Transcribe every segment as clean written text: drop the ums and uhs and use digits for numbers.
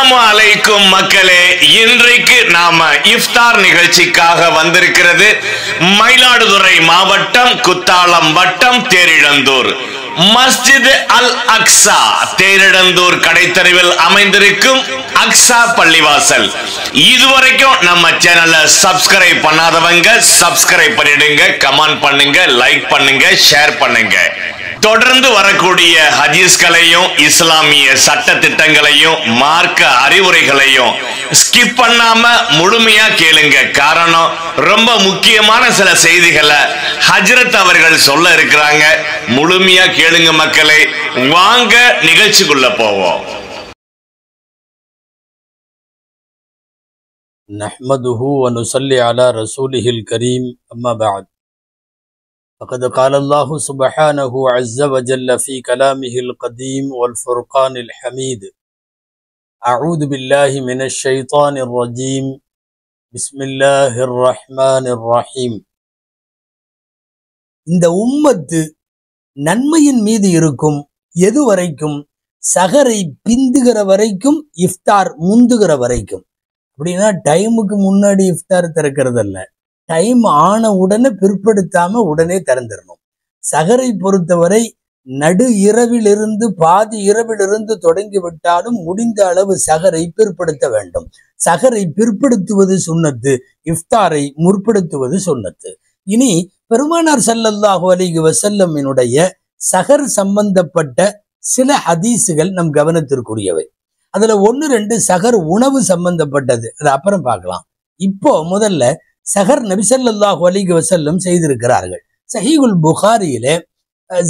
அஸ்ஸலாமு அலைக்கும் மக்களே, இன்றைக்கு நாம இஃப்தார் நிகழ்ச்சிக்காக வந்திருக்கிறது மயிலாடுதுறை மாவட்டம் குத்தாலம் வட்டம் தேரிழந்தூர் மஸ்ஜித் அல் அக்ஸா தேரிழந்தூர் கடைத்தெருவில் அமைந்திருக்கும் அக்ஸா பள்ளிவாசல். இதுவரைக்கும் நம்ம சேனலை சப்ஸ்கிரைப் பண்ணாதவங்க சப்ஸ்கிரைப் பண்ணிடுங்க, கமெண்ட் பண்ணுங்க, லைக் பண்ணுங்க, ஷேர் பண்ணுங்க. தொடர்ந்து வரக்கூடிய ஹதீஸ்களையும் இஸ்லாமிய சட்ட திட்டங்களையும் மார்க்க அறிவுரைகளையும் ஸ்கிப் பண்ணாம முழுமையா கேளுங்க. காரணம், ரொம்ப முக்கியமான சில செய்திகளை ஹஜ்ரத் அவர்கள் சொல்ல இருக்கிறாங்க. முழுமையா கேளுங்க மக்களே. வாங்க நிகழ்ச்சிக்குள்ள போவோம். நஹ்மதுஹு வ நுஸல்லி அலா ரசூலிஹில் கரீம். அம்மா பஅத். فقد قال الله سبحانه عز وجل في كلامه القديم والفرقان الحميد: أعوذ بالله من الشيطان الرجيم بسم الله الرحمن الرحيم. இந்த உம்மத்து நன்மையின் மீது இருக்கும் எது வரைக்கும்? சஹரை பிந்துகிற வரைக்கும், இஃப்தார் முந்துகிற வரைக்கும். அப்படின்னா டைமுக்கு முன்னாடி இஃப்தார் திறக்கிறது அல்ல, டைம் ஆன உடனே பிற்படுத்தாம உடனே திறந்துடணும். சஹரை பொறுத்தவரை நடு இரவிலிருந்து பாதி இரவிலிருந்து தொடங்கி விட்டாலும் முடிந்த அளவு சஹரை பிற்படுத்த வேண்டும். சஹரை பிற்படுத்துவது சுன்னத்து, இஃப்தாரை முற்படுத்துவது சுன்னத்து. இனி பெருமானார் ஸல்லல்லாஹு அலைஹி வஸல்லமினுடைய சஹர் சம்பந்தப்பட்ட சில ஹதீஸுகள் நம் கவனத்திற்குரியவை. அதுல 1-2 சஹர் உணவு சம்பந்தப்பட்டது, அது அப்புறம் பார்க்கலாம். இப்போ முதல்ல சஹர் நபி ஸல்லல்லாஹு அலைஹி வஸல்லம் செய்திருக்கிறார்கள். ஸஹீஹுல் புகாரியிலே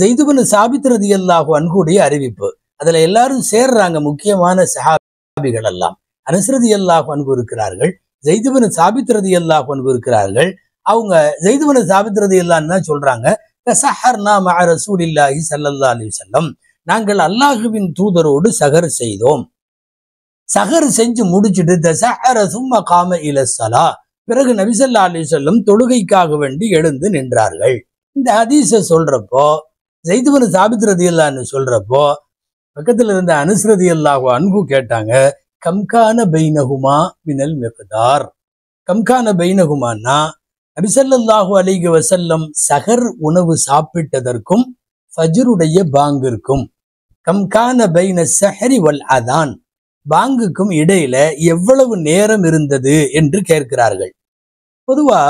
ஸைத் இப்னு சாபித் ரலியல்லாஹு அன்ஹுடைய அறிவிப்பு. அதுல எல்லாரும் சேர்றாங்க, முக்கியமான சஹாபிகள் எல்லாம். அனஸ் ரலியல்லாஹு அன்ஹு இருக்கிறார்கள், ஸைத் இப்னு சாபித் ரலியல்லாஹு அன்ஹு இருக்கிறார்கள். அவங்க ஸைத் இப்னு சாபித் ரலியல்லாஹு அன்ஹு சொல்றாங்க, தஸஹர்னா மஅ ரசூலில்லாஹி ஸல்லல்லாஹு அலைஹி வஸல்லம், நாங்கள் அல்லாஹ்வின் தூதரோடு சஹர் செய்தோம். சஹர் செஞ்சு முடிச்சுட்டு தஸஹர சும்ம காம இலஸ்ஸலா, பிறகு நபி ஸல்லல்லாஹு அலைஹி வஸல்லம் தொழுகைக்காக வேண்டி எழுந்து நின்றார்கள். இந்த ஹதீஸை சொல்றப்போ ஸைத் இப்னு சாபித் ரலியல்லாஹு அன்ஹு சொல்றப்போ பக்கத்துல இருந்த அனஸ் ரலியல்லாஹு அன்ஹு கேட்டாங்க, கம்கான பைனஹுமா மினல் மிக்தார். கம்கான பைனஹுமானா நபி ஸல்லல்லாஹு அலைஹி வஸல்லம் சஹர் உணவு சாப்பிட்டதற்கும் ஃபஜ்ருடைய பாங்கிற்கும், கம்கான பைன ஸஹரி வல் அதான், பாங்குக்கும் இடையில எவ்வளவு நேரம் இருந்தது என்று கேட்கிறார்கள். பொதுவா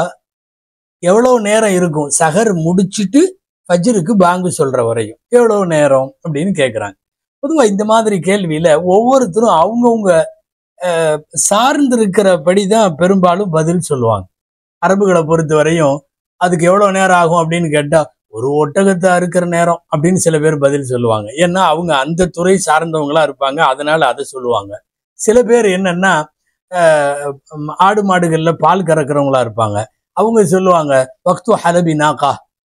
எவ்வளவு நேரம் இருக்கும்? சஹர் முடிச்சுட்டு ஃபஜ்ருக்கு பாங்கு சொல்ற வரையும் எவ்வளவு நேரம் அப்படின்னு கேட்கிறாங்க. பொதுவா இந்த மாதிரி கேள்வியில ஒவ்வொருத்தரும் அவங்கவுங்க சார்ந்திருக்கிறபடிதான் பெரும்பாலும் பதில் சொல்லுவாங்க. அரபுகளை பொறுத்த வரையும் அதுக்கு எவ்வளவு நேரம் ஆகும் அப்படின்னு கேட்டா, ஒரு ஒட்டகத்தை அறுக்கிற நேரம் அப்படின்னு சில பேர் பதில் சொல்லுவாங்க. ஏன்னா அவங்க அந்த துறை சார்ந்தவங்களா இருப்பாங்க, அதனால அதை சொல்லுவாங்க. சில பேர் என்னன்னா ஆடு மாடுகள்ல பால் கறக்கிறவங்களா இருப்பாங்க, அவங்க சொல்லுவாங்க வக்து ஹலபி நாக்கா,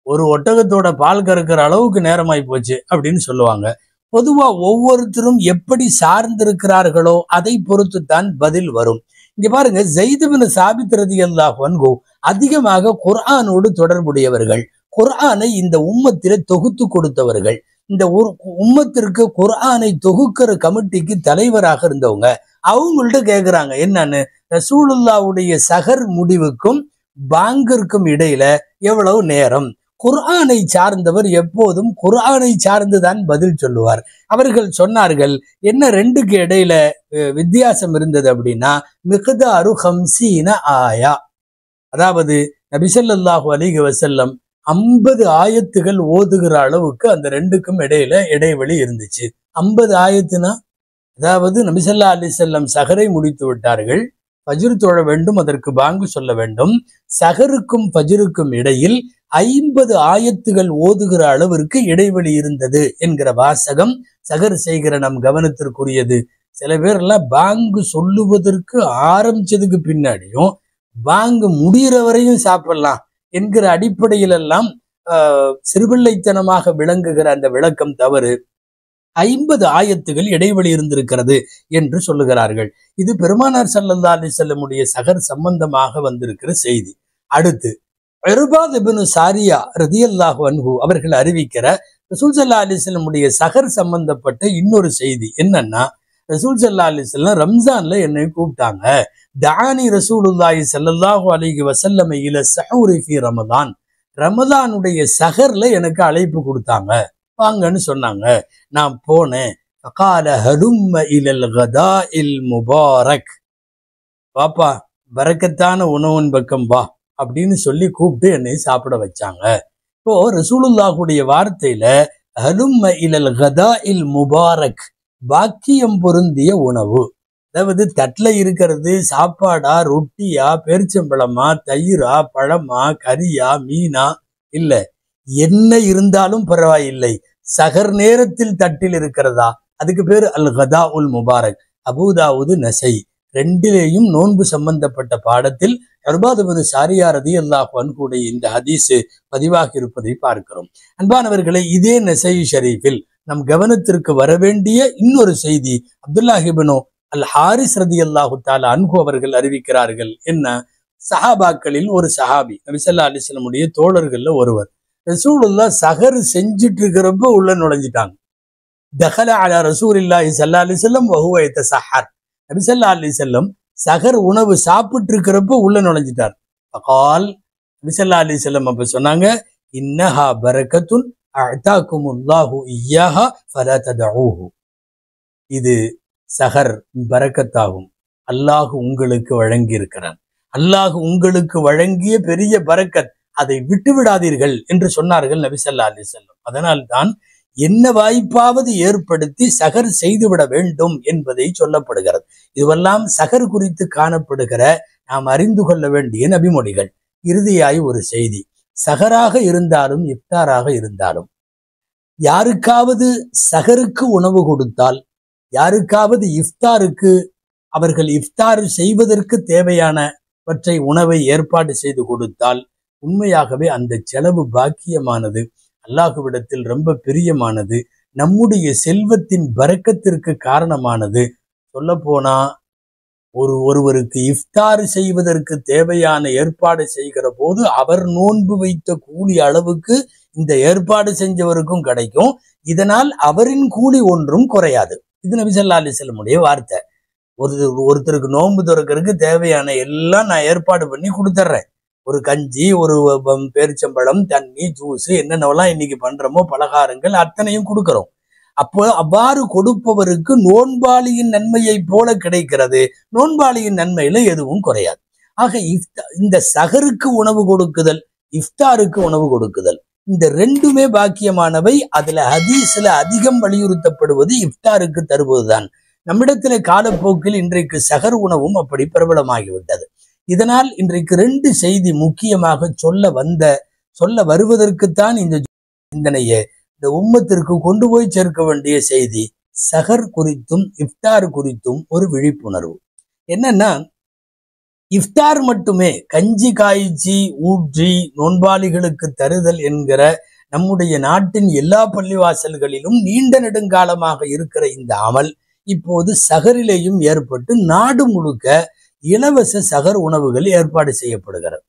ஒரு ஒட்டகத்தோட பால் கறக்கிற அளவுக்கு நேரமாய் போச்சு அப்படின்னு சொல்லுவாங்க. பொதுவா ஒவ்வொருத்தரும் எப்படி சார்ந்திருக்கிறார்களோ அதை பொறுத்து தான் பதில் வரும். இங்க பாருங்க, ஸைத் இப்னு சாபித் ரலியல்லாஹு அன்ஹு அதிகமாக குர்ஆனோடு தொடர்புடையவர்கள், குர்ஆனை இந்த உம்மத்தில தொகுத்து கொடுத்தவர்கள், இந்த ஒரு உம்மத்திற்கு குர்ஆனை தொகுக்கிற கமிட்டிக்கு தலைவராக இருந்தவங்க. அவங்கள்ட்ட கேட்கிறாங்க, என்னன்னு, ரசூலுல்லாஹ்வுடைய சஹர் முடிவுக்கும் பாங்கிற்கும் இடையில எவ்வளவு நேரம்? குர்ஆனை சார்ந்தவர் எப்போதும் குர்ஆனை சார்ந்துதான் பதில் சொல்லுவார். அவர்கள் சொன்னார்கள், என்ன ரெண்டுக்கு இடையில வித்தியாசம் இருந்தது அப்படின்னா, மிக்தாரு 50 ஆயா, அதாவது நபி ஸல்லல்லாஹு அலைஹி வஸல்லம் 50 ஆயத்துகள் ஓதுகிற அளவுக்கு அந்த ரெண்டுக்கும் இடையில இடைவெளி இருந்துச்சு. 50 ஆயத்துனா, அதாவது நபி ஸல்லல்லாஹு அலைஹி வஸல்லம் சஹரை முடித்து விட்டார்கள், ஃபஜ்ர் தொழ வேண்டும், அதற்கு பாங்கு சொல்ல வேண்டும். சஹருக்கும் ஃபஜ்ருக்கும் இடையில் 50 ஆயத்துகள் ஓதுகிற அளவிற்கு இடைவெளி இருந்தது என்கிற வாசகம் சஹர் செய்கிற நம் கவனத்திற்குரியது. சில பேர் எல்லாம் பாங்கு சொல்லுவதற்கு ஆரம்பிச்சதுக்கு பின்னாடியும் பாங்கு முடிகிற வரையும் சாப்பிடலாம் என்கிற அடிப்படையில் எல்லாம் சிறுபிள்ளைத்தனமாக விளங்குகிற அந்த விளக்கம் தவறு. 50 ஆயத்துகள் இடைவெளி இருந்திருக்கிறது என்று சொல்லுகிறார்கள். இது பெருமானார் ஸல்லல்லாஹு அலைஹி வஸல்லமுடைய சஹர் சம்பந்தமாக வந்திருக்கிற செய்தி. அடுத்து இர்பாத் இப்னு சாரியா ரலியல்லாஹு அன்ஹு அவர்கள் அறிவிக்கிற ரசூல் ஸல்லல்லாஹு அலைஹி வஸல்லமுடைய சஹர் சம்பந்தப்பட்ட இன்னொரு செய்தி என்னன்னா, ரசூல் ஸல்லல்லாஹு அலைஹி வஸல்லம் ரம்ஜான்ல என்னை கூப்பிட்டாங்க. தானி ரசூலுல்லாஹி ஸல்லல்லாஹு அலைஹி வஸல்லம் இல ஸஹூரி ஃபீ ரமதான், ரமதானுடைய சஹர்ல எனக்கு அழைப்பு கொடுத்தாங்க, வாங்கன்னு சொன்னாங்க. நான் போனேன். ஃபகால ஹலும்ம இலல் கதாஇல் முபாரக், வாப்பா பரக்கத்தான உணவின் பக்கம் வா அப்படின்னு சொல்லி கூப்பிட்டு என்னை சாப்பிட வச்சாங்க. இப்போ ரசூலுல்லாஹுடைய வார்த்தையில ஹலும்ம இலல் கதாஇல் முபாரக், பாக்கியம் பொருந்திய உணவு. அதாவது தட்டுல இருக்கிறது சாப்பாடா, ரொட்டியா, பேரிச்சம்பழமா, தயிரா, பழமா, கறியா, மீனா, இல்ல என்ன இருந்தாலும் பரவாயில்லை, சகர் நேரத்தில் தட்டில் இருக்கிறதா, அதுக்கு பேரு அல் கதா உல் முபாரக். அபூதாவுது நசை ரெண்டிலேயும் நோன்பு சம்பந்தப்பட்ட பாடத்தில் இர்பாத் பின் சாரியா ரலியல்லாஹு அன்ஹுடைய இந்த ஹதீஸ் பதிவாகி இருப்பதை பார்க்கிறோம். அன்பானவர்களே, இதே நசை ஷரீஃபில் நம் கவனத்திற்கு வரவேண்டிய இன்னொரு செய்தி அப்துல்லாஹ் இப்னு அல் ஹாரிஸ் ரலியல்லாஹு தஆலா அன்ஹு அவர்கள் அறிவிக்கிறார்கள். என்ன? சஹாபாக்களில் ஒரு சஹாபி, நபி ஸல்லல்லாஹு அலைஹி வஸல்லம் தோழர்கள்ல ஒருவர், ரசூலுல்லாஹ் சஹர் செஞ்சுட்டு இருக்கிறப்ப உள்ள நுழைஞ்சிட்டாங்க. தஹல அலா ரசூலில்லாஹி ஸல்லல்லாஹு அலைஹி வஸல்லம் வ ஹுவ யதஸஹர், நபி ஸல்லல்லாஹு அலைஹி வஸல்லம் சஹர் உணவு சாப்பிட்டு இருக்கிறப்ப உள்ள நுழைஞ்சிட்டார். ஃபகால், நபி ஸல்லல்லாஹு அலைஹி வஸல்லம் அப்ப சொன்னாங்க, இன்னஹா பரக்கத்துன் அஅதாகுமுல்லாஹு இய்யாஹா ஃபலா ததஊஹு, இது சஹர் பரக்கத்தாகும், அல்லாஹ் உங்களுக்கு வழங்கி இருக்கிறான், அல்லாஹ் உங்களுக்கு வழங்கிய பெரிய பரக்கத், அதை விட்டு விடாதீர்கள் என்று சொன்னார்கள் நபி ஸல்லல்லாஹு அலைஹி வஸல்லம். அதனால் தான் என்ன வாய்ப்பாவது ஏற்படுத்தி சஹர் செய்துவிட வேண்டும் என்பதை சொல்லப்படுகிறது. இதுவெல்லாம் சஹர் குறித்து காணப்படுகிற நாம் அறிந்து கொள்ள வேண்டிய நபிமொழிகள். இறுதியாய் ஒரு செய்தி, சஹராக இருந்தாலும் இஃப்தாராக இருந்தாலும் யாருக்காவது சஹருக்கு உணவு கொடுத்தால், யாருக்காவது இஃப்தாருக்கு அவர்கள் இஃப்தார் செய்வதற்கு தேவையானவற்றை உணவை ஏற்பாடு செய்து கொடுத்தால் உண்மையாகவே அந்த செலவு பாக்கியமானது, அல்லாஹ்விடத்தில் ரொம்ப பிரியமானது, நம்முடைய செல்வத்தின் பரக்கத்திற்கு காரணமானது. சொல்ல போனா ஒருவருக்கு இஃப்தார் செய்வதற்கு தேவையான ஏற்பாடு செய்கிற போது அவர் நோன்பு வைத்த கூலி அளவுக்கு இந்த ஏற்பாடு செஞ்சவருக்கும் கிடைக்கும். இதனால் அவரின் கூலி ஒன்றும் குறையாது. இது நபி ஸல்லல்லாஹு அலைஹி வஸல்லமுடைய வார்த்தை. ஒருத்தருக்கு நோன்பு துறக்கிறதுக்கு தேவையான எல்லாம் நான் ஏற்பாடு பண்ணி கொடுத்துட்றேன். ஒரு கஞ்சி, ஒரு பேரிச்சம்பழம், தண்ணி, ஜூஸ், என்னென்னவெல்லாம் இன்னைக்கு பண்றோமோ பலகாரங்கள் அத்தனையும் கொடுக்கிறோம். அப்போ அவ்வாறு கொடுப்பவருக்கு நோன்பாளியின் நன்மையை போல கிடைக்கிறது. நோன்பாளியின் நன்மையில எதுவும் குறையாது. ஆக இந்த சஹருக்கு உணவு கொடுக்குதல், இஃப்தாருக்கு உணவு கொடுக்குதல், இந்த ரெண்டுமே பாக்கியமானவை. அதுல ஹதீஸ்ல அதிகம் வலியுறுத்தப்படுவது இஃப்தாருக்கு தருவதுதான். நம்மிடத்துல காலப்போக்கில் இன்றைக்கு சஹர் உணவும் அப்படி பிரபலமாகிவிட்டது. இதனால் இன்றைக்கு ரெண்டு செய்தி முக்கியமாக சொல்ல வருவதற்குத்தான் இந்த சிந்தனையை இந்த உம்மத்திற்கு கொண்டு போய் சேர்க்க வேண்டிய செய்தி. சஹர் குறித்தும் இஃப்தார் குறித்தும் ஒரு விழிப்புணர்வு. என்னன்னா, இஃப்தார் மட்டுமே கஞ்சி காய்ச்சி ஊற்றி நோன்பாளிகளுக்கு தருதல் என்கிற நம்முடைய நாட்டின் எல்லா பள்ளிவாசல்களிலும் நீண்ட நெடுங்காலமாக இருக்கிற இந்த அமல் இப்போது சஹரிலேயும் ஏற்பட்டு நாடு முழுக்க இலவச சஹர் உணவுகள் ஏற்பாடு செய்யப்படுகிறது.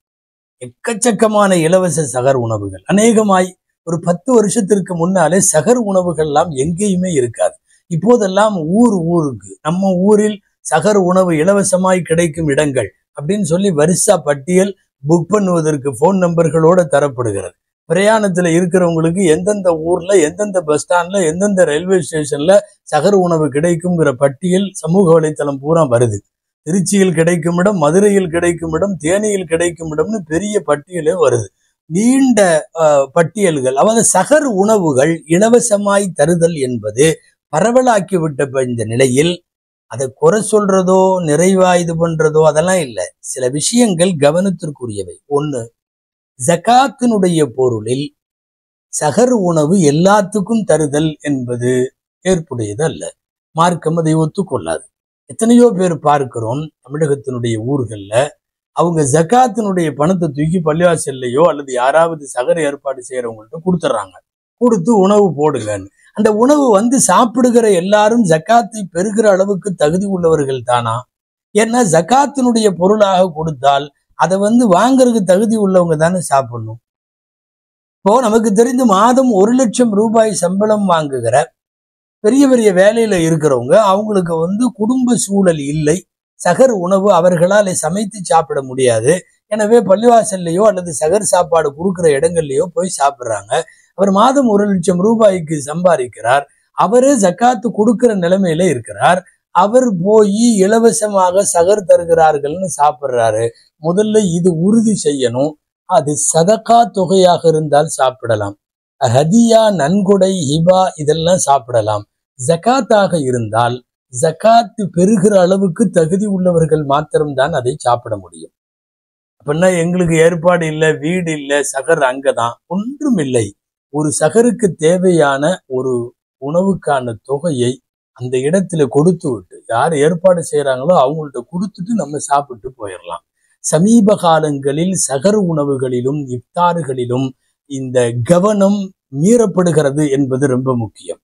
எக்கச்சக்கமான இலவச சஹர் உணவுகள். அநேகமாய் ஒரு 10 வருஷத்திற்கு முன்னாலே சஹர் உணவுகள்லாம் எங்கேயுமே இருக்காது. இப்போதெல்லாம் ஊருக்கு நம்ம ஊரில் சஹர் உணவு இலவசமாய் கிடைக்கும் இடங்கள் அப்படின்னு சொல்லி வரிசா பட்டியல் புக் பண்ணுவதற்கு போன் நம்பர்களோட தரப்படுகிறது. பிரயாணத்துல இருக்கிறவங்களுக்கு எந்தெந்த ஊர்ல, எந்தெந்த பஸ் ஸ்டாண்ட்ல, எந்தெந்த ரயில்வே ஸ்டேஷன்ல சஹர் உணவு கிடைக்குங்கிற பட்டியல் சமூக வலைத்தளம் பூரா வருது. திருச்சியில் கிடைக்கும் இடம், மதுரையில் கிடைக்கும் இடம், தேனியில் கிடைக்கும் இடம்னு பெரிய பட்டியலே வருது. நீண்ட பட்டியல்கள். அதாவது சஹர் உணவுகள் இலவசமாய் தருதல் என்பது பரவலாக்கிவிட்ட இந்த நிலையில் அதை குறை சொல்றதோ நிறைவா இது பண்றதோ அதெல்லாம் இல்லை. சில விஷயங்கள் கவனத்திற்குரியவை. ஒண்ணு, ஜகாத்தினுடைய பொருளில் சஹர் உணவு எல்லாத்துக்கும் தருதல் என்பது ஏற்புடையது அல்ல. மார்க்கம் அதை ஒத்துக்கொள்ளாது. எத்தனையோ பேர் பார்க்கிறோம் தமிழகத்தினுடைய ஊர்கள்ல, அவங்க ஜகாத்தினுடைய பணத்தை தூக்கி பள்ளிவாசல்லையோ அல்லது யாராவது சஹர் ஏற்பாடு செய்யறவங்கள்ட்ட கொடுத்துட்றாங்க. கொடுத்து உணவு போடுங்கன்னு. அந்த உணவு வந்து சாப்பிடுகிற எல்லாரும் ஜக்காத்தை பெறுகிற அளவுக்கு தகுதி உள்ளவர்கள் தானா? ஏன்னா ஜக்காத்தினுடைய பொருளாக கொடுத்தால் அதை வந்து வாங்கறதுக்கு தகுதி உள்ளவங்க தானே சாப்பிடணும். இப்போ நமக்கு தெரிந்து மாதம் 1 லட்சம் ரூபாய் சம்பளம் வாங்குகிற பெரிய பெரிய வேலையில இருக்கிறவங்க, அவங்களுக்கு வந்து குடும்ப சூழல் இல்லை, சகர் உணவு அவர்களால் சமைத்து சாப்பிட முடியாது. எனவே பள்ளிவாசல்லையோ அல்லது சகர் சாப்பாடு கொடுக்குற இடங்கள்லயோ போய் சாப்பிடுறாங்க. அவர் மாதம் 1,00,000 ரூபாய்க்கு சம்பாதிக்கிறார். அவரே ஜக்காத்து கொடுக்கிற நிலைமையில இருக்கிறார். அவர் போய் இலவசமாக சகர் தருகிறார்கள்னு சாப்பிடுறாரு. முதல்ல இது உறுதி செய்யணும். அது சதகா தொகையாக இருந்தால் சாப்பிடலாம், ஹதியா, நன்கொடை, ஹிபா இதெல்லாம் சாப்பிடலாம். ஜக்காத்தாக இருந்தால் ஜக்காத்து பெறுகிற அளவுக்கு தகுதி உள்ளவர்கள் மாத்திரம்தான் அதை சாப்பிட முடியும். அப்படின்னா எங்களுக்கு ஏற்பாடு இல்லை, வீடு இல்லை, சகர் அங்கதான், ஒன்றும் இல்லை. ஒரு சகருக்கு தேவையான ஒரு உணவுக்கான தொகையை அந்த இடத்துல கொடுத்து விட்டு, யார் ஏற்பாடு செய்யறாங்களோ அவங்கள்ட்ட கொடுத்துட்டு நம்ம சாப்பிட்டு போயிடலாம். சமீப காலங்களில் சகர் உணவுகளிலும் இஃப்தாறுகளிலும் இந்த கவனம் மீறப்படுகிறது என்பது ரொம்ப முக்கியம்.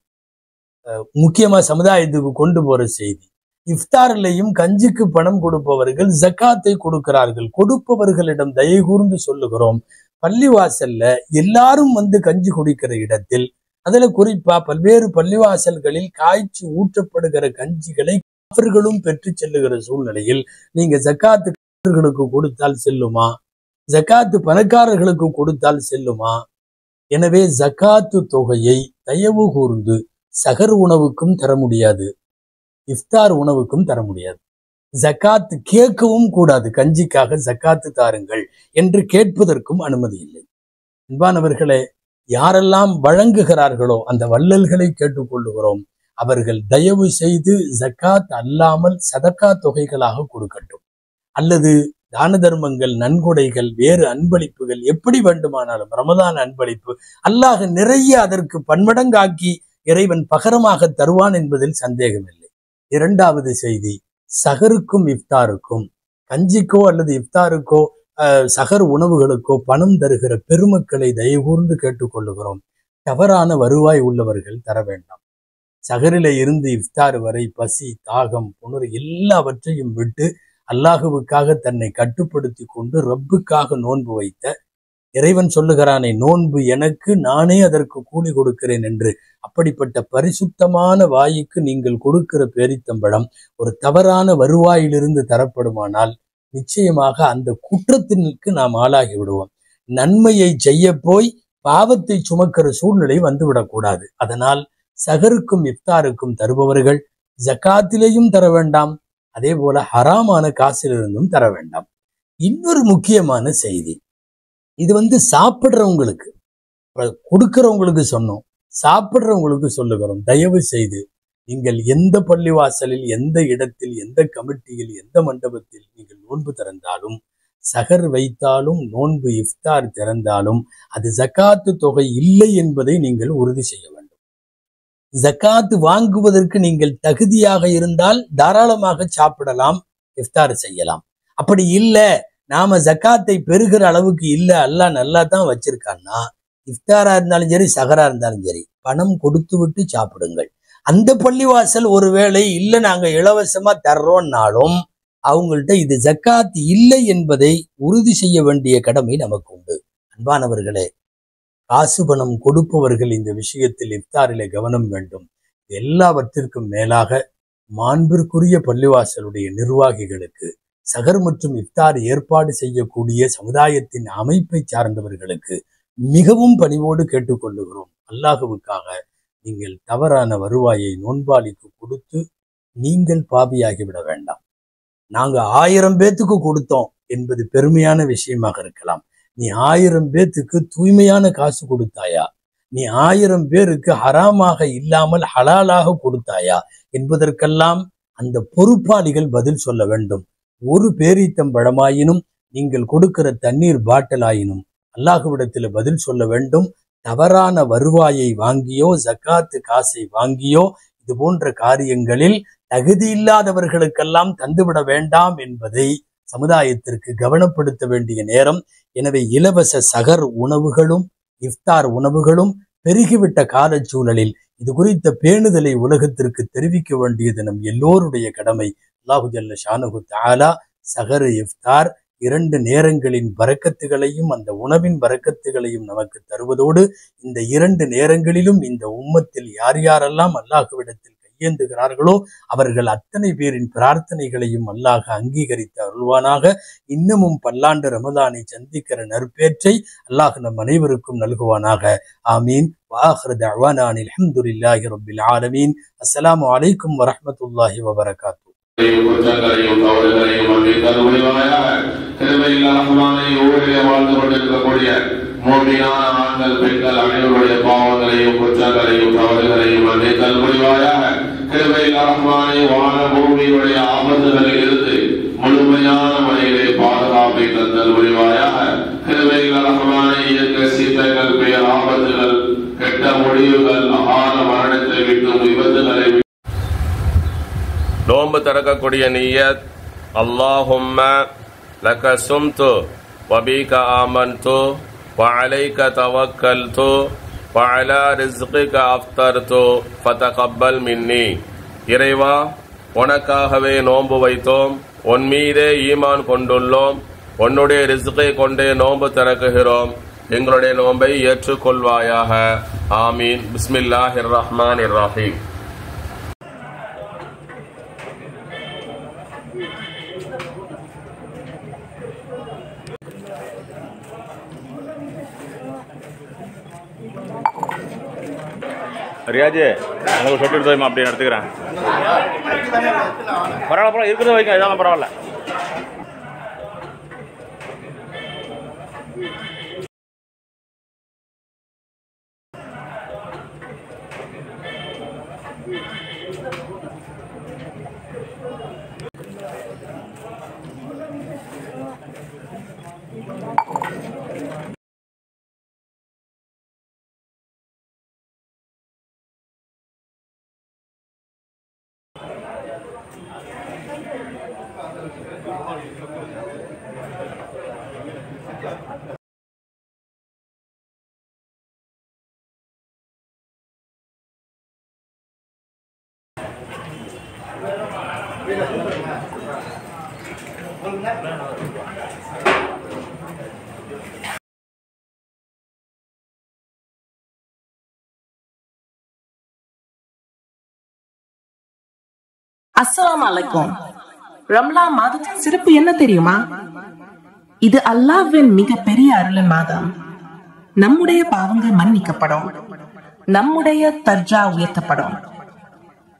முக்கியமா சமுதாயத்துக்கு கொண்டு போற செய்தி. இஃப்தாரிலையும் கஞ்சிக்கு பணம் கொடுப்பவர்கள் ஜக்காத்தை கொடுக்கிறார்கள். கொடுப்பவர்களிடம் தயை கூர்ந்து சொல்லுகிறோம், பள்ளிவாசல்ல எல்லாரும் வந்து கஞ்சி குடிக்கிற இடத்தில், அதுல குறிப்பா பல்வேறு பள்ளிவாசல்களில் காய்ச்சி ஊற்றப்படுகிற கஞ்சிகளை அவர்களும் பெற்று செல்லுகிற சூழ்நிலையில் நீங்க ஜக்காத்து கொடுத்தால் செல்லுமா? ஜக்காத்து பணக்காரர்களுக்கு கொடுத்தால் செல்லுமா? எனவே ஜக்காத்து தொகையை தயவு கூர்ந்து சகர் உணவுக்கும் தர முடியாது, இஃப்தார் உணவுக்கும் தர முடியாது. ஜக்காத்து கேட்கவும் கூடாது. கஞ்சிக்காக ஜக்காத்து தாருங்கள் என்று கேட்பதற்கும் அனுமதி இல்லை. அன்பானவர்களே, யாரெல்லாம் வழங்குகிறார்களோ அந்த வள்ளல்களை கேட்டுக்கொள்ளுகிறோம், அவர்கள் தயவு செய்து ஜக்காத் அல்லாமல் சதக்கா தொகைகளாக கொடுக்கட்டும், அல்லது தான தர்மங்கள், நன்கொடைகள், வேறு அன்பளிப்புகள் எப்படி வேண்டுமானாலும். ரமதான் அன்பளிப்பு அல்லாஹ் நிறைய அதற்கு பன்மடங்காக்கி இறைவன் பகரமாக தருவான் என்பதில் சந்தேகமில்லை. இரண்டாவது செய்தி, சகருக்கும் இஃப்தாருக்கும், கஞ்சிக்கோ அல்லது இஃப்தாருக்கோ சகர் உணவுகளுக்கோ பணம் தருகிற பெருமக்களை தயவுகூர்ந்து கேட்டுக்கொள்ளுகிறோம், தவறான வருவாய் உள்ளவர்கள் தர வேண்டாம். சகரில இருந்து இஃப்தார் வரை பசி, தாகம், புணர் எல்லாவற்றையும் விட்டு அல்லாஹுவுக்காக தன்னை கட்டுப்படுத்தி கொண்டு ரப்புக்காக நோன்பு வைத்த இறைவன் சொல்லுகிறானே, நோன்பு எனக்கு, நானே அதற்கு கூலி கொடுக்கிறேன் என்று. அப்படிப்பட்ட பரிசுத்தமான வாய்க்கு நீங்கள் கொடுக்கிற பேரித்தம்பழம் ஒரு தவறான வருவாயிலிருந்து தரப்படுமானால் நிச்சயமாக அந்த குற்றத்திற்கு நாம் ஆளாகி விடுவோம். நன்மையை செய்ய போய் பாவத்தை சுமக்கிற சூழ்நிலை வந்துவிடக்கூடாது. அதனால் சகருக்கும் இஃப்தாருக்கும் தருபவர்கள் ஜக்காத்திலேயும் தர வேண்டாம், அதே போல ஹராமான காசிலிருந்தும் தர வேண்டாம். இன்னொரு முக்கியமான செய்தி, இது சாப்பிட்றவங்களுக்கு, கொடுக்கிறவங்களுக்கு சொன்னோம், சாப்பிட்றவங்களுக்கு சொல்லுகிறோம், தயவு செய்து நீங்கள் எந்த பள்ளிவாசலில், எந்த இடத்தில், எந்த கமிட்டியில், எந்த மண்டபத்தில் நீங்கள் நோன்பு திறந்தாலும், சகர் வைத்தாலும், நோன்பு இஃப்தார் திறந்தாலும் அது ஜக்காத்து தொகை இல்லை என்பதை நீங்கள் உறுதி செய்ய வேண்டும். ஜக்காத்து வாங்குவதற்கு நீங்கள் தகுதியாக இருந்தால் தாராளமாக சாப்பிடலாம், இஃப்தார் செய்யலாம். அப்படி இல்லை, நாம ஜக்காத்தை பெறுகிற அளவுக்கு இல்லை, அல்லாஹ் நல்லா தான் வச்சிருக்கான்னா, இஃப்தாரா இருந்தாலும் சரி, சகரா இருந்தாலும் சரி, பணம் கொடுத்து விட்டு சாப்பிடுங்கள். அந்த பள்ளிவாசல் ஒருவேளை இல்லை நாங்க இலவசமா தர்றோம்னாலும் அவங்கள்ட்ட இது ஜக்காத் இல்லை என்பதை உறுதி செய்ய வேண்டிய கடமை நமக்கு உண்டு. அன்பானவர்களே, காசு பணம் கொடுப்பவர்கள் இந்த விஷயத்தில் இஃப்தாரிலே கவனம் வேண்டும். எல்லாவற்றிற்கும் மேலாக மாண்பிற்குரிய பள்ளிவாசலுடைய நிர்வாகிகளுக்கு, சகர் மற்றும் இஃப்தார் ஏற்பாடு செய்யக்கூடிய சமுதாயத்தின் அமைப்பை சார்ந்தவர்களுக்கு மிகவும் பணிவோடு கேட்டுக்கொள்ளுகிறோம், அல்லாஹுவுக்காக நீங்கள் தவறான வருவாயை நோன்பாளிக்கு கொடுத்து நீங்கள் பாவியாகிவிட வேண்டாம். நாங்க 1000 பேத்துக்கு கொடுத்தோம் என்பது பெருமையான விஷயமாக இருக்கலாம். நீ 1000 பேத்துக்கு தூய்மையான காசு கொடுத்தாயா? நீ 1000 பேருக்கு ஹராமாக இல்லாமல் ஹலாலாக கொடுத்தாயா என்பதற்கெல்லாம் அந்த பொறுப்பாளிகள் பதில் சொல்ல வேண்டும். ஒரு பேரீத்தம்பழமாயினும், நீங்கள் கொடுக்கிற தண்ணீர் பாட்டில் ஆயினும் அல்லாஹுவிடத்தில் பதில் சொல்ல வேண்டும். தவறான வருவாயை வாங்கியோ, ஜக்காத்து காசை வாங்கியோ, இது போன்ற காரியங்களில் தகுதி இல்லாதவர்களுக்கெல்லாம் தந்துவிட வேண்டாம் என்பதை சமுதாயத்திற்கு கவனப்படுத்த வேண்டிய நேரம். எனவே இலவச சகர் உணவுகளும் இஃப்தார் உணவுகளும் பெருகிவிட்ட காலச்சூழலில் இது குறித்த பேணுதலை உலகத்திற்கு தெரிவிக்க வேண்டியது நம் எல்லோருடைய கடமை. அல்லாஹு ஜல்ல ஷானஹு தஆலா சகர், இஃப்தார் 2 நேரங்களின் பரக்கத்துகளையும் அந்த உணவின் பரக்கத்துகளையும் நமக்கு தருவதோடு இந்த 2 நேரங்களிலும் இந்த உம்மத்தில் யார் யாரெல்லாம் அல்லாஹ்விடத்தில் கையேந்துகிறார்களோ அவர்கள் அத்தனை பேரின் பிரார்த்தனைகளையும் அல்லாஹ் அங்கீகரித்து அருள்வானாக. இன்னமும் பல்லாண்டு ரமதானை சந்திக்கிற நற்பேற்றை அல்லாஹ் நம் அனைவருக்கும் நல்குவானாக. ஆமீன். وآخر دعوانا أن الحمد لله رب العالمين. السلام عليكم ورحمة الله وبركاته. மோமினான ஆண்கள் பெண்கள் அனைவருடைய பாவங்களையும் குற்றங்களையும் தவறுகளையும் மன்னித்தல் புரிவாயாக. கிருபையில் ரஹ்மானே வான பூமியுடைய ஆபத்துகளில் இருந்து முழுமையான முறையிலே பாதுகாப்பை தந்தல் புரிவாயாக. கிருபையில் ரஹ்மானே இயற்கை சீற்றங்கள், பெயர் ஆபத்துகள், கெட்ட முடிவுகள், அகால மரணத்தை விட்டும் விபத்துகளை நோன்பு திறக்கக்கூடிய நிய்யத். அல்லாஹும்ம லக சும்து வபீக ஆமன்து وعليك توكلت وعلى رزقك أفطرت فتقبل مني. இறைவா, உனக்காகவே நோன்பு வைத்தோம், உன் மீதே ஈமான் கொண்டுள்ளோம், உன்னுடைய ரிஸ்கை கொண்டே நோன்பு திறக்குகிறோம், எங்களுடைய நோன்பை ஏற்றுக்கொள்வாயாக. ஆமீன். பிஸ்மில்லாஹிர் ரஹ்மானிர் ரஹீம். ரியாஜ், எனக்கு ஒரு சொட்டு எடுத்து அப்படி எடுத்துக்கிறேன். பரவாயில்ல, இருக்கிறத வைக்க, இதெல்லாம் பரவாயில்ல. அஸ்ஸலாமு அலைக்கும். ரம்லான் மாதத்தின் சிறப்பு என்ன தெரியுமா? இது அல்லாஹ்வின் மிக பெரிய அருளின் மாதம். நம்முடைய பாவங்கள் மன்னிக்கப்படும், நம்முடைய தர்ஜா உயர்த்தப்படும்,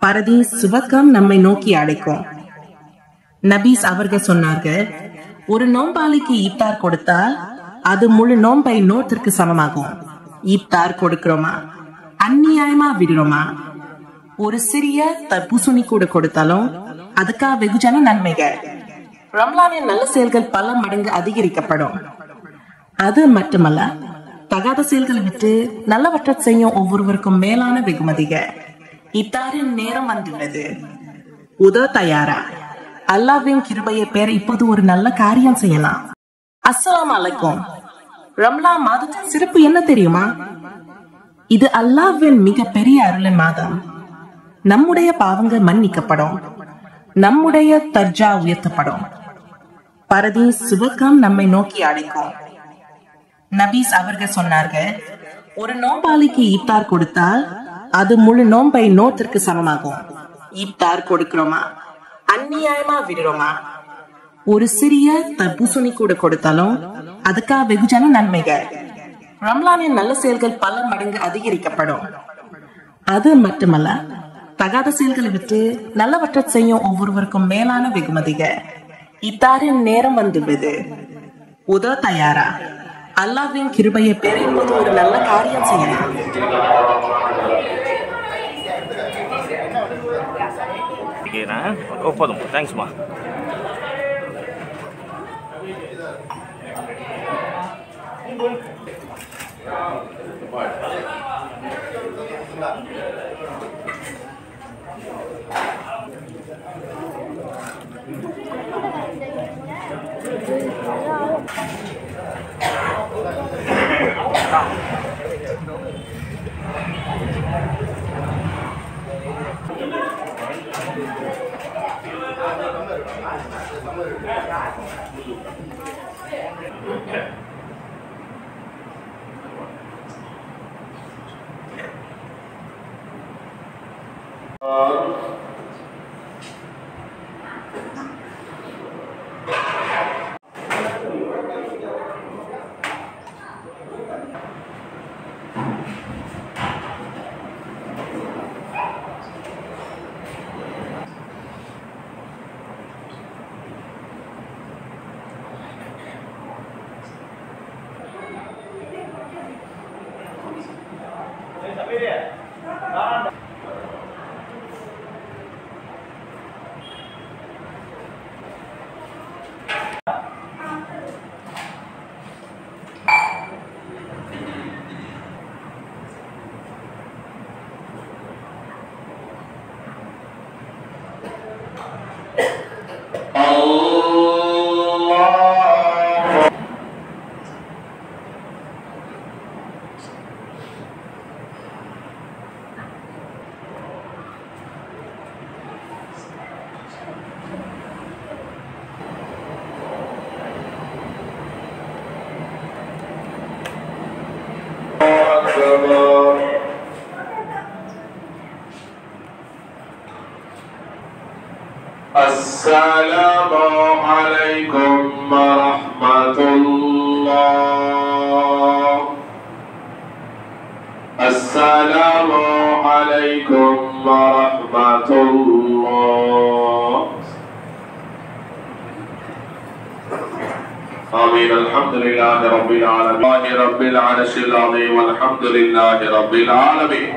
பரதீஸ் சுவர்க்கம் நம்மை நோக்கி அழைக்கும். நபீஸ் அவர்கள் சொன்னார்கள், ஒரு நோம்பாளிக்கு ஈப்தார் கொடுத்தால் அது முழு நோம்பை நோத்திற்கு சமமாகும். ஈப்தார் கொடுக்கிறோமா, அந்நியாயமா விடுறோமா, ஒரு சிறிய தர்பூசணி கூட கொடுத்தாலும் அதுக்காக வெகுஜன நன்மைகள். ரம்லானின் நல்ல செயல்கள் பல மடங்கு அதிகரிக்கப்படும். அது மட்டுமல்ல, தகாத செயல்களை விட்டு நல்லவற்றை செய்யும் ஒவ்வொருவருக்கும் மேலான வெகுமதிகள். இத்தாரின் நேரம் வந்துள்ளது. உதவ தயாரா? அல்லாஹ்வின் கிருபையை பெற இப்போது ஒரு நல்ல காரியம் செய்யலாம். அஸ்ஸலாமு அலைக்கும். ரம்லான் மாதத்தின் சிறப்பு என்ன தெரியுமா? இது அல்லாஹ்வின் மிக பெரிய அருளின் மாதம். நம்முடைய பாவங்கள் மன்னிக்கப்படும், நம்முடைய தர்ஜா உயர்த்தப்படும், பரதீஸ் சுவர்க்கம் நம்மை நோக்கி அழைக்கும். நபீஸ் அவர்கள் சொன்னார்கள், ஒரு நோம்பாளிக்கு ஈப்தார் கொடுத்தால் அது முழு நோம்பை நோத்திற்கு சமமாகும். ஈப்தார் கொடுக்கிறோமா, அந்நியாயமா விடுறோமா, ஒரு சிறிய தர்பூசணி கூட கொடுத்தாலும் அதுக்காக வெகுஜன நன்மைகள். ரம்லானின் நல்ல செயல்கள் பல மடங்கு அதிகரிக்கப்படும். அது மட்டுமல்ல, தகாத செயல்களை விட்டு நல்லவற்றை செய்யும் ஒவ்வொருவருக்கும் மேலான வெகுமதிகள். இத்தாரின் நேரம் வந்துள்ளது. உதவ தயாரா? அல்லாஹ்வின் கிருபையை பெற இப்போது ஒரு நல்ல காரியம் செய்யலாம். போதும், தேங்க்ஸ்மா. السلام عليكم ورحمة الله. السلام عليكم ورحمة الله. آمين. الحمد لله رب العالمين رب العرش العظيم والحمد لله رب العالمين.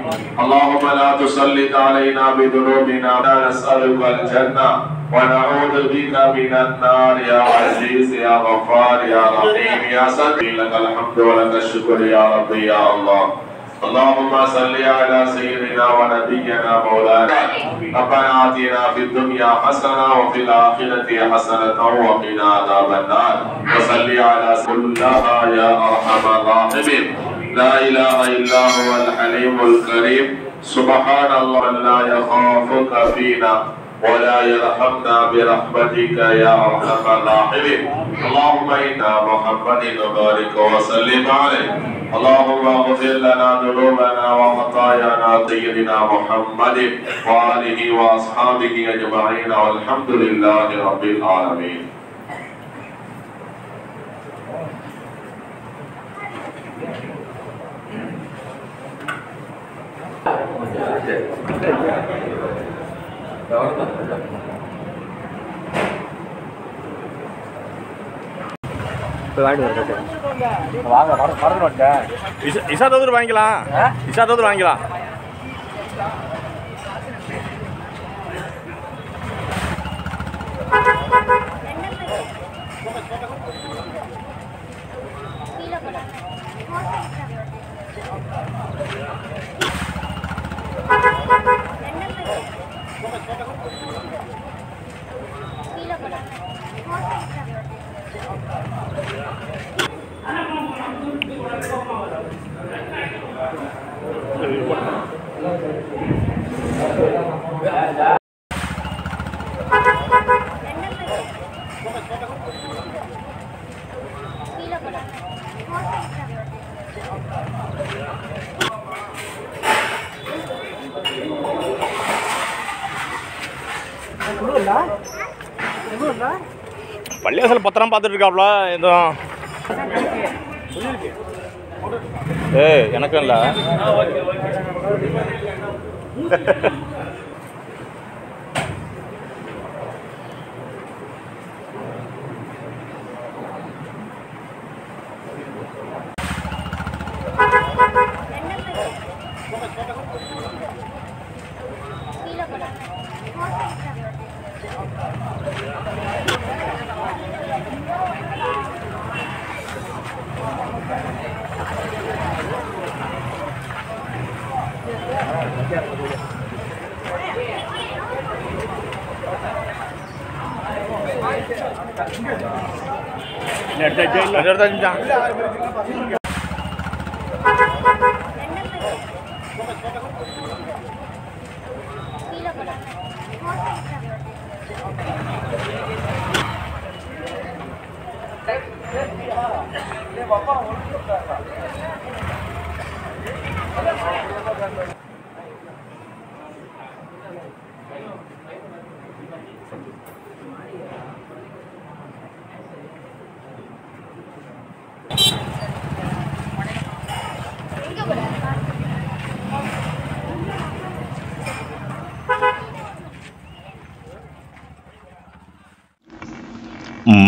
اللهم لا تسلط علينا بذنوبنا نسألك الجنة ونعوذ بك من النار يا عزيز يا غفار يا رحيم يا سميع. لك الحمد ولك الشكر يا ربي يا الله. اللهم صل على سيدنا ونبينا مولانا. ربنا آتنا في الدنيا حسنة وفي الآخرة حسنة وقنا عذاب النار. وصل على كلها يا أرحم الراحمين. لا إله إلا هو الحليم الكريم. سبحان الله لا يخافك فينا ولا يرحمنا برحمتك يا أرحم الراحمين. اللهم إنا محمد وبارك وسلم عليه. اللهم اغفر لنا ذنوبنا وخطايانا سيدنا محمد وآله وأصحابه أجمعين والحمد لله رب العالمين. இசா தோதர் வாங்கிக்கலாம். இசா தோதர் வாங்கிக்கலாம். பள்ளியாசல் பத்திரம் பார்த்துட்டு இருக்காப்ல. எதுவும் எனக்கும் இல்லை.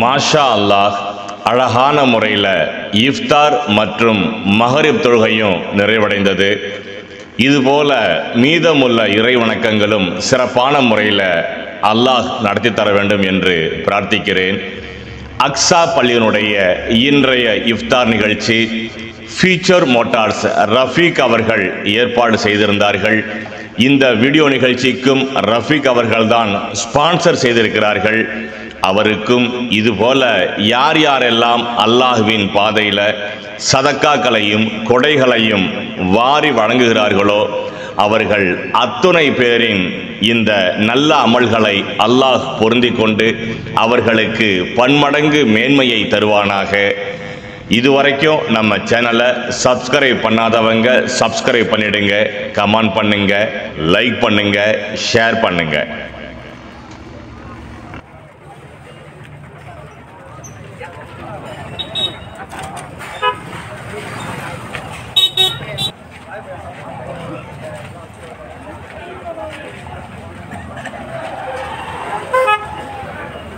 மாஷா அல்லாஹ், அழகான முறையில் இஃப்தார் மற்றும் மகரிப் தொழுகையும் நிறைவடைந்தது. இதுபோல மீதமுள்ள இறை வணக்கங்களும் சிறப்பான முறையில் அல்லாஹ் நடத்தி தர வேண்டும் என்று பிரார்த்திக்கிறேன். அக்ஸா பள்ளியினுடைய இன்றைய இஃப்தார் நிகழ்ச்சி ஃபியூச்சர் மோட்டார்ஸ் ரஃபீக் அவர்கள் ஏற்பாடு செய்திருந்தார்கள். இந்த வீடியோ நிகழ்ச்சிக்கும் ரஃபீக் அவர்கள்தான் ஸ்பான்சர் செய்திருக்கிறார்கள். அவருக்கும் இதுபோல யார் யாரெல்லாம் அல்லாஹ்வின் பாதையில் சதக்காக்களையும் கொடைகளையும் வாரி வழங்குகிறார்களோ அவர்கள் அத்துணை பேரின் இந்த நல்ல அமல்களை அல்லாஹ் பொருந்தி கொண்டு அவர்களுக்கு பன்மடங்கு மேன்மையை தருவானாக. இதுவரைக்கும் நம்ம சேனலை சப்ஸ்கிரைப் பண்ணாதவங்க சப்ஸ்கிரைப் பண்ணிடுங்க, கமெண்ட் பண்ணுங்க, லைக் பண்ணுங்க, ஷேர் பண்ணுங்க.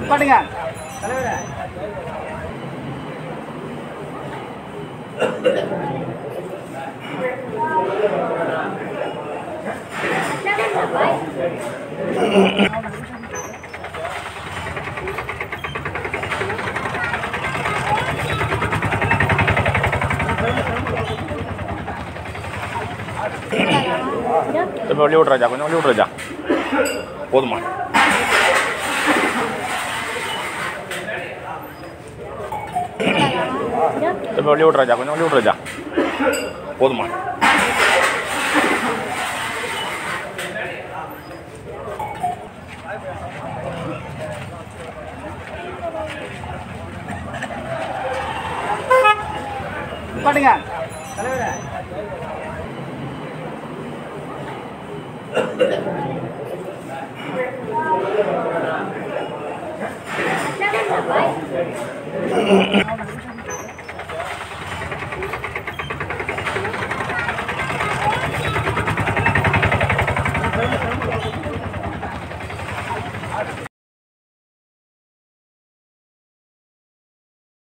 பாடுங்க வெளியே விட்றாஜா, கொஞ்சம் வெளியே விட்றாஜா, போதுமா? வெளியே விட்றாஜா, கொஞ்சம் வெளியே விட்றாஜா, போதுமா? பாடுங்க தலைவரே.